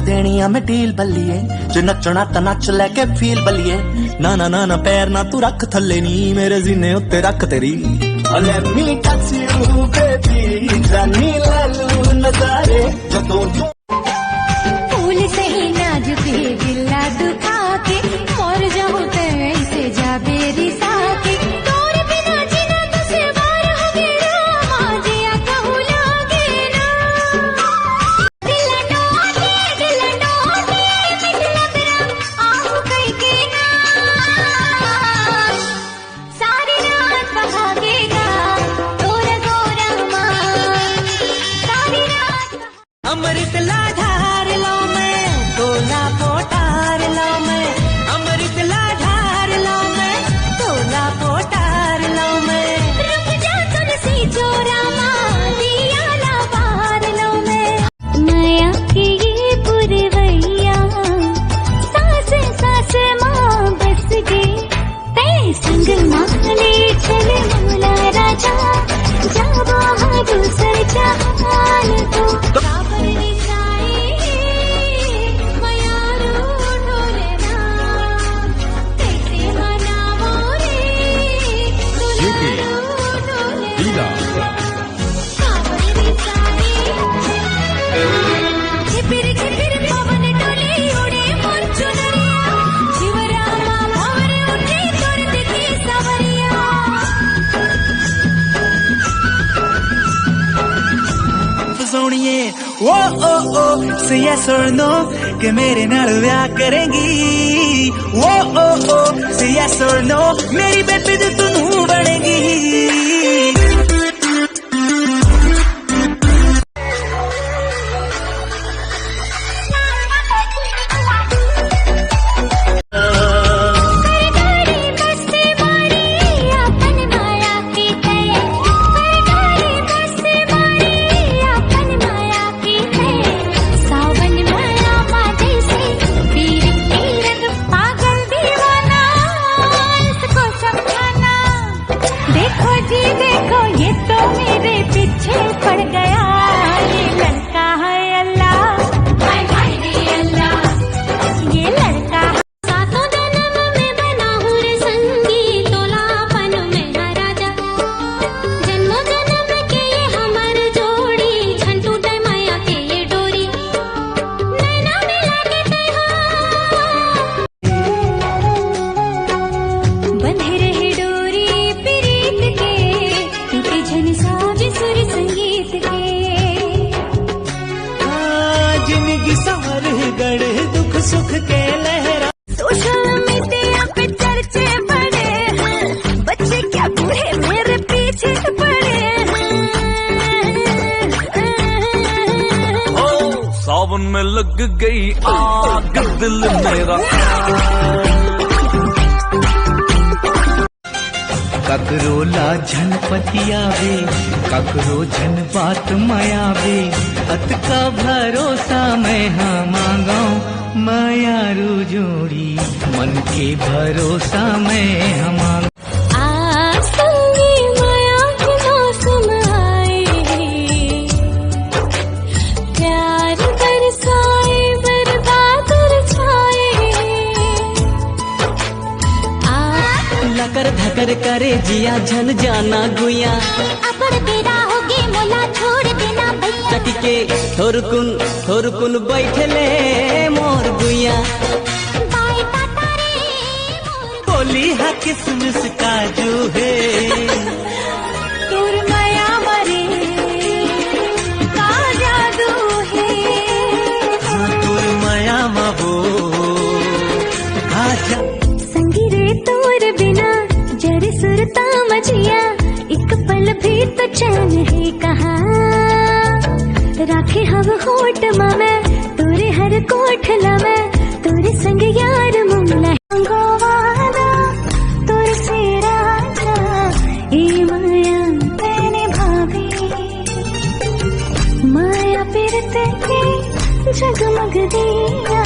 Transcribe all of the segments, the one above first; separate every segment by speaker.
Speaker 1: देनिया मैं डील बल्लिए, जो नचना ता नच लेके फील बल्लिए। ना ना ना ना पैर ना तू रख थल्ले नी, मेरे जीने उत्ते रख तेरी। Let me touch you baby, जानी लालू नजारे जदों
Speaker 2: फूल सही नाजुक है गिला दुखा के, मर जाऊं तैसे जा बेरी साके। तोर बिना जीना दुश्वार हो गया, माजिया कहूँ लागे ना। दिल डोले मिटला तेरा आहू कई के ना। सारी रात भागेगा तोरा गोरा माँ, सारी रात।
Speaker 3: अमृत लाधार लो मैं, तोला पोटार लो मैं। अमृत लाधार लो मैं, तोला पोटार लो मैं।
Speaker 2: रुक जा तुलसी चोरा माँ, दिया ला बाहर लो मैं। माया की ये पुरवैया, सास सास माँ बस गई। तै संग माले चले मोला राजा, जा बहादुर सर जहान को।
Speaker 3: सोनिए ओ से yes or no, के मेरे नाल ब्याह करेंगी। ओ से yes or no, मेरी बेबी तू बनेगी। दुख सुख के लहरा
Speaker 2: सोशल मीडिया पे चर्चे बड़े हैं, बच्चे क्या बूढ़े मेरे पीछे पड़े हैं।
Speaker 1: ओ सावन में लग गई आग दिल मेरा।
Speaker 3: ककरो लाझन पतियावे, ककरो झन बात मायावे। अत का भरोसा मैं हाँ मांगाऊं, मायारू जोड़ी मन के भरोसा मैं हाँ मांगाऊं।
Speaker 2: माया के मौसम आए, प्यार बरसाए बर्बाद छाए।
Speaker 3: लकर धकर करे जिया झन जाना गुया।
Speaker 2: अपर बेरा होगे मोला छोड़ देना भैया।
Speaker 3: टटिके थोर कुन बैठले मोर गुया।
Speaker 2: बाय टाटा रे मोर
Speaker 3: बोली हा किसमिस काजू है।
Speaker 2: तोर माया मरे का जादू है।
Speaker 3: तोर माया माबो आजा।
Speaker 2: संगी रे तोर बिना जरे सुरता मचिया, एक पल भी तो चैन है कहाँ। राखे हव होठ मैं तोरे हर कोठला में, तोरे संग यार मुमला गोवादा तोरे से राजा। ए माया मैंने भाभी, माया पिरते जगमग दिया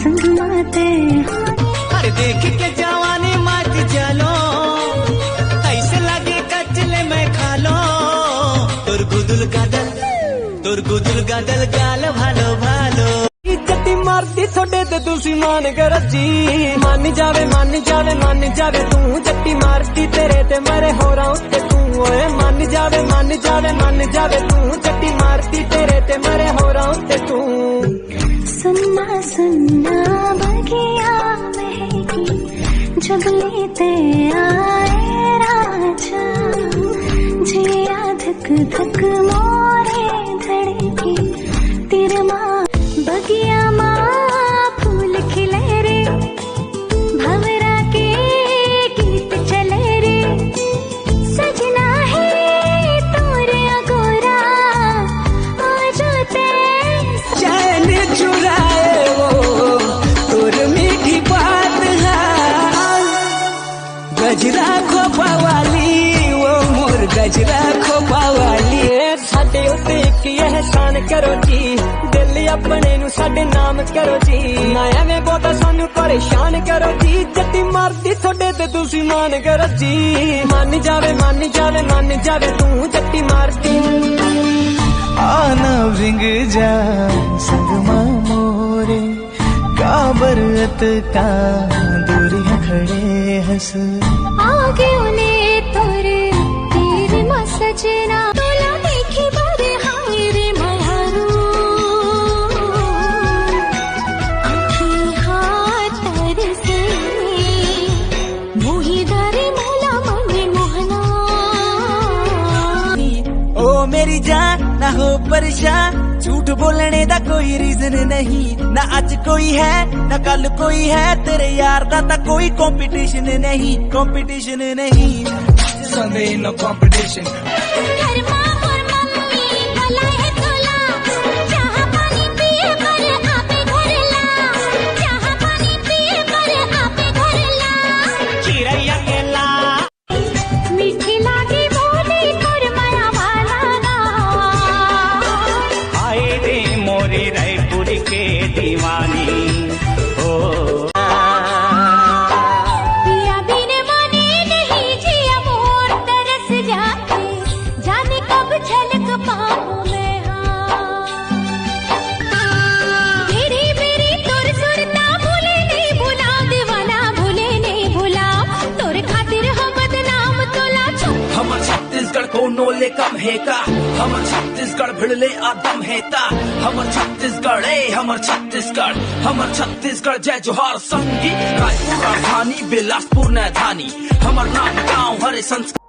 Speaker 2: संग माते।
Speaker 3: अरे देख के जवानी मत चलो, ऐसे लगे कचले में खा लो। तोर गुदुल गादल गाल भालो भालो। ते तुसी मान करो जी। मान जावे मान जावे मान जावे तू, जट्टी मारती तेरे ते मरे होरा उत्ते तू। ओए मान जावे मान जावे मान जावे तू, जट्टी मारती तेरे ते मरे होरा उत्ते तू।
Speaker 2: सुनना सुनना बगिया महकी, जब लेते आए राजा, जिया धक धक मोरे धड़की, तेरे माँ बगिया माँ फूल खिले रे, भंवरा के गीत चले रे, सजना है तोरे अगोरा, आज ते
Speaker 3: चैन चुराए वो तोर मीठी बात है, गजरा खोपा वाली वो मोर गजरा खोपा वाली। साडे उत्ते एक एहसान करो जी, दिल अपने नू साडे नाम करो जी, ना एवें बहुता सानू परेशान करो जी। जट्टी मारदी थोड़े ते तुसी मान करो जी। मान जावे मान जावे मान जावे तू, जट्टी मारदी।
Speaker 1: आना विंग जा संगमा मोरे, काबरत का दूरियां खड़े हंस,
Speaker 2: आगे उन्हें तोरे तेरे माँ सजना, तोला देखी बारे हाय रे मयारू, आँखें हाथ तरसे, मोही दारे मोला मने मोहना।
Speaker 3: ओ मेरी जान ना हो परेशान, झूठ बोलने दा कोई रीजन नहीं, ना आज कोई है ना कल कोई है, तेरे यार दा ता कोई कंपटीशन नहीं, कंपटीशन नहीं। Sunday no competition.
Speaker 2: घर माँ और मम्मी भला है तोला, जहाँ पानी पिए पर आपे घर ला, जहाँ पानी पिए पर आपे घर ला।
Speaker 3: चिड़ैया के ला
Speaker 2: मीठी लागी बोली तोर माया वाला ना,
Speaker 3: आए रे मोरे रायपुर के दीवानी।
Speaker 2: पिया बिन माने नहीं जिया मोर तरस जाते, जाने कब झलक पाऊं मैं हाँ। मेरी तोर सुरता भूले नहीं भुला, दीवाना भूले नहीं भुला, तोर खातिर हम बदनाम तोला छो।
Speaker 4: हमर छत्तीसगढ़ को नोले कम है का, हमर छत्तीसगढ़ भिड़ले आदम है ता, हमर छत्तीसगढ़ हमर छत्तीसगढ़, हमर छत्तीसगढ़ जय जोहार संगी, रायपुर राजधानी बिलासपुर नैधानी, हमर नाम गाँव हरे संस्कार।